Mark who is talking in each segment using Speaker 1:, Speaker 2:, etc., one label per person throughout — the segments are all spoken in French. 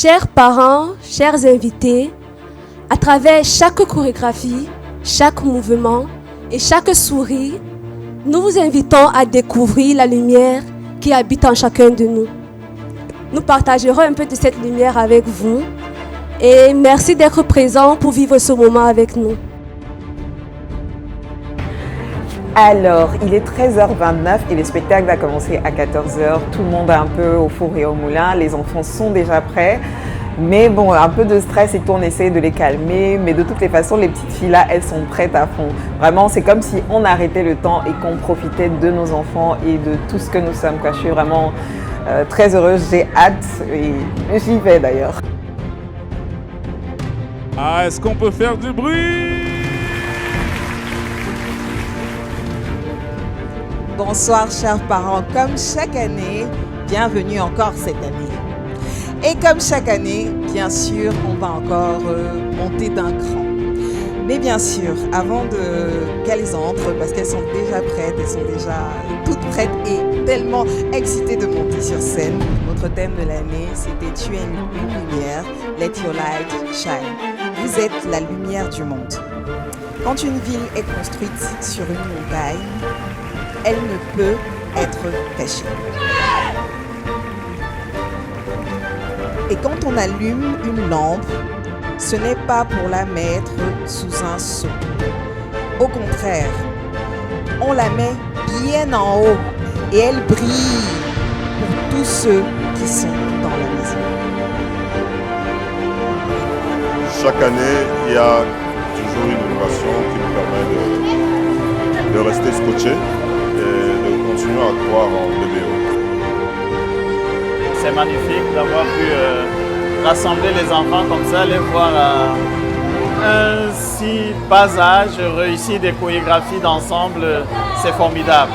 Speaker 1: Chers parents, chers invités, à travers chaque chorégraphie, chaque mouvement et chaque sourire, nous vous invitons à découvrir la lumière qui habite en chacun de nous. Nous partagerons un peu de cette lumière avec vous et merci d'être présents pour vivre ce moment avec nous.
Speaker 2: Alors, il est 13h29 et le spectacle va commencer à 14h. Tout le monde est un peu au four et au moulin. Les enfants sont déjà prêts. Mais bon, un peu de stress et tout, on essaie de les calmer. Mais de toutes les façons, les petites filles là, elles sont prêtes à fond. Vraiment, c'est comme si on arrêtait le temps et qu'on profitait de nos enfants et de tout ce que nous sommes. Je suis vraiment très heureuse, j'ai hâte et j'y vais d'ailleurs.
Speaker 3: Ah, est-ce qu'on peut faire du bruit?
Speaker 4: Bonsoir chers parents, comme chaque année, bienvenue encore cette année. Et comme chaque année, bien sûr, on va encore monter d'un cran. Mais bien sûr, avant qu'elles entrent, parce qu'elles sont déjà prêtes, elles sont déjà toutes prêtes et tellement excitées de monter sur scène. Notre thème de l'année, c'était Tu es une lumière, let your light shine. Vous êtes la lumière du monde. Quand une ville est construite sur une montagne, elle ne peut être cachée. Et quand on allume une lampe, ce n'est pas pour la mettre sous un seau. Au contraire, on la met bien en haut et elle brille pour tous ceux qui sont dans la maison.
Speaker 5: Chaque année, il y a toujours une innovation qui nous permet de rester scotchés et de continuer à croire en BBO.
Speaker 6: C'est magnifique d'avoir pu rassembler les enfants comme ça, les voir à un si bas âge, réussir des chorégraphies d'ensemble, c'est formidable.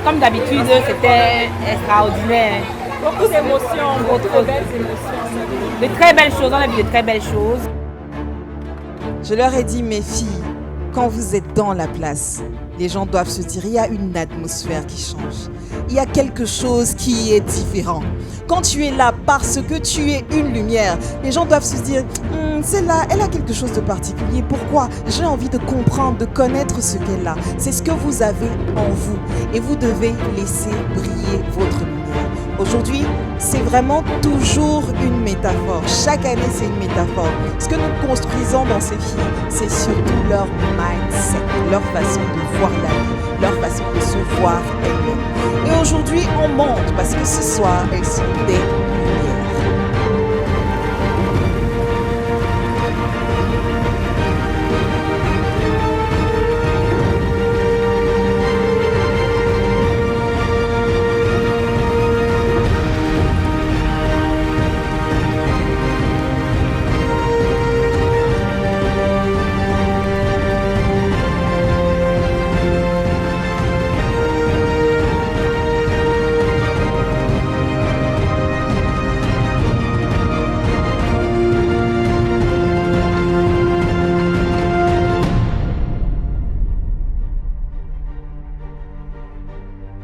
Speaker 7: Comme d'habitude, c'était extraordinaire. Beaucoup d'émotions, de belles émotions. De très belles choses, on a vu de très belles choses.
Speaker 4: Je leur ai dit, mes filles, quand vous êtes dans la place, les gens doivent se dire, il y a une atmosphère qui change. Il y a quelque chose qui est différent. Quand tu es là parce que tu es une lumière, les gens doivent se dire, celle-là, elle a quelque chose de particulier. Pourquoi? J'ai envie de comprendre, de connaître ce qu'elle a. C'est ce que vous avez en vous. Et vous devez laisser briller votre lumière. Aujourd'hui, c'est vraiment toujours une métaphore. Chaque année, c'est une métaphore. Ce que nous construisons dans ces filles, c'est surtout leur mindset, leur façon de voir la vie, leur façon de se voir elles-mêmes. Et aujourd'hui, on monte parce que ce soir, elles sont des